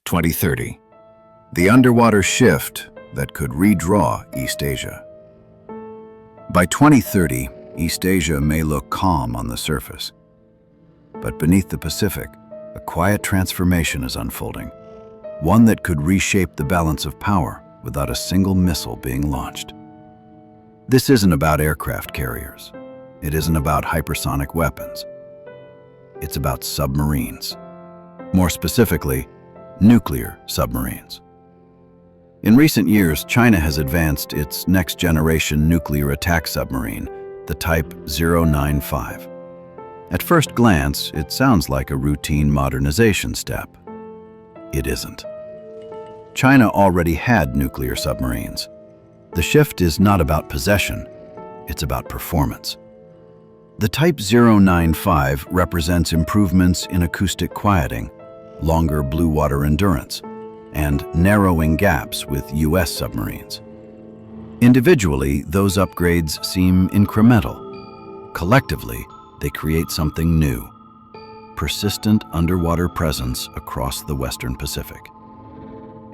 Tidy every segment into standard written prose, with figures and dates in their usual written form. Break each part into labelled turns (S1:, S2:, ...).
S1: 2030. The underwater shift that could redraw East Asia. By 2030, East Asia may look calm on the surface. But beneath the Pacific, a quiet transformation is unfolding. One that could reshape the balance of power without a single missile being launched. This isn't about aircraft carriers. It isn't about hypersonic weapons. It's about submarines. More specifically, nuclear submarines. In recent years, China has advanced its next-generation nuclear attack submarine, the Type 095. At first glance, it sounds like a routine modernization step. It isn't. China already had nuclear submarines. The shift is not about possession, it's about performance. The Type 095 represents improvements in acoustic quieting, longer blue water endurance, and narrowing gaps with U.S. submarines. Individually, those upgrades seem incremental. Collectively, they create something new: persistent underwater presence across the Western Pacific.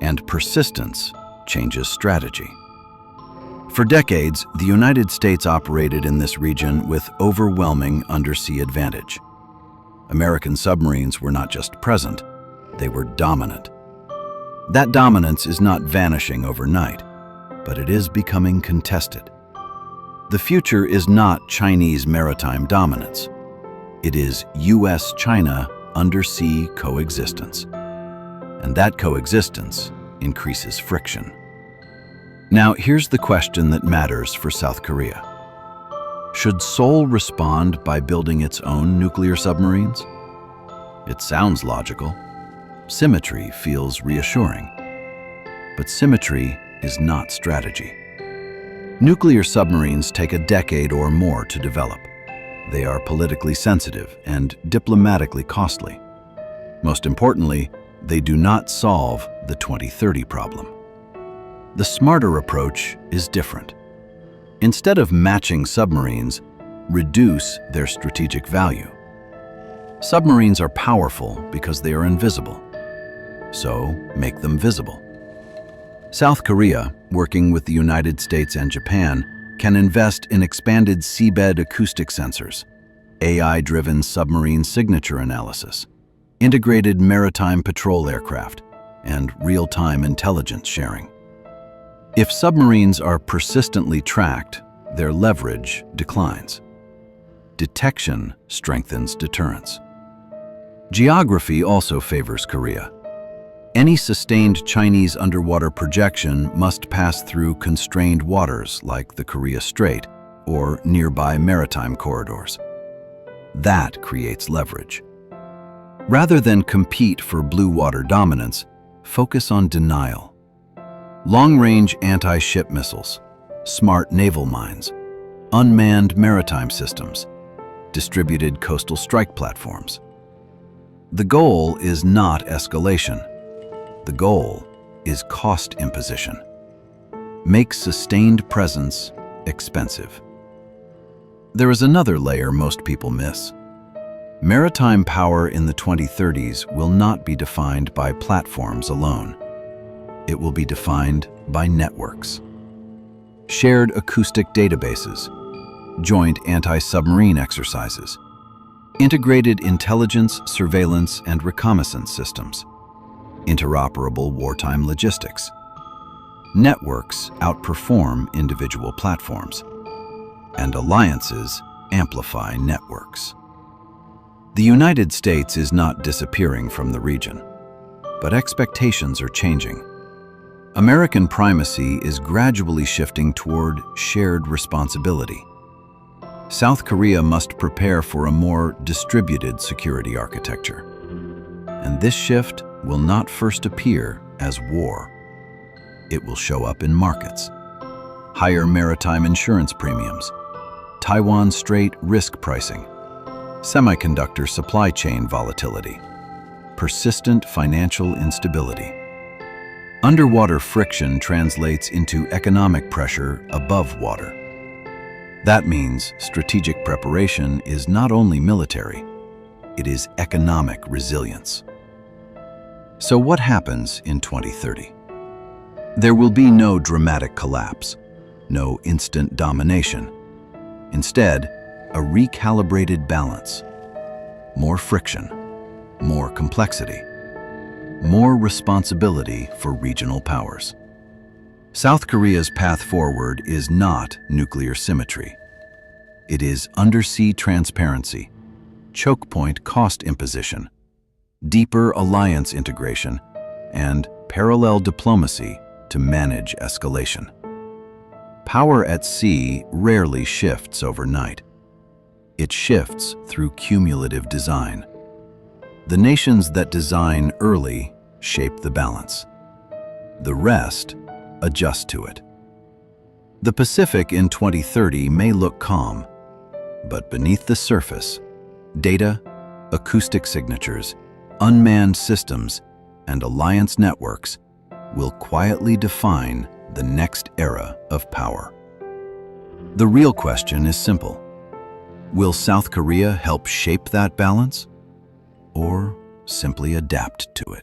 S1: And persistence changes strategy. For decades, the United States operated in this region with overwhelming undersea advantage. American submarines were not just present, they were dominant. That dominance is not vanishing overnight, but it is becoming contested. The future is not Chinese maritime dominance. It is U.S.-China undersea coexistence. And that coexistence increases friction. Now, here's the question that matters for South Korea. Should Seoul respond by building its own nuclear submarines? It sounds logical. Symmetry feels reassuring. But symmetry is not strategy. Nuclear submarines take a decade or more to develop. They are politically sensitive and diplomatically costly. Most importantly, they do not solve the 2030 problem. The smarter approach is different. Instead of matching submarines, reduce their strategic value. Submarines are powerful because they are invisible. So, make them visible. South Korea, working with the United States and Japan, can invest in expanded seabed acoustic sensors, AI-driven submarine signature analysis, integrated maritime patrol aircraft, and real-time intelligence sharing. If submarines are persistently tracked, their leverage declines. Detection strengthens deterrence. Geography also favors Korea. Any sustained Chinese underwater projection must pass through constrained waters like the Korea Strait or nearby maritime corridors. That creates leverage. Rather than compete for blue water dominance, focus on denial. Long-range anti-ship missiles, smart naval mines, unmanned maritime systems, distributed coastal strike platforms. The goal is not escalation. The goal is cost imposition. Make sustained presence expensive. There is another layer most people miss. Maritime power in the 2030s will not be defined by platforms alone. It will be defined by networks. Shared acoustic databases, joint anti-submarine exercises, integrated intelligence, surveillance, and reconnaissance systems, interoperable wartime logistics. Networks outperform individual platforms, and alliances amplify networks. The United States is not disappearing from the region, but expectations are changing. American primacy is gradually shifting toward shared responsibility. South Korea must prepare for a more distributed security architecture. And this shift will not first appear as war. It will show up in markets. Higher maritime insurance premiums, Taiwan Strait risk pricing, semiconductor supply chain volatility, persistent financial instability. Underwater friction translates into economic pressure above water. That means strategic preparation is not only military, it is economic resilience. So what happens in 2030? There will be no dramatic collapse, no instant domination. Instead, a recalibrated balance. More friction, more complexity, more responsibility for regional powers. South Korea's path forward is not nuclear symmetry. It is undersea transparency, choke point cost imposition, deeper alliance integration, and parallel diplomacy to manage escalation. Power at sea rarely shifts overnight. It shifts through cumulative design. The nations that design early shape the balance. The rest adjust to it. The Pacific in 2030 may look calm, but beneath the surface, data, acoustic signatures, unmanned systems, and alliance networks will quietly define the next era of power. The real question is simple. Will South Korea help shape that balance, or simply adapt to it?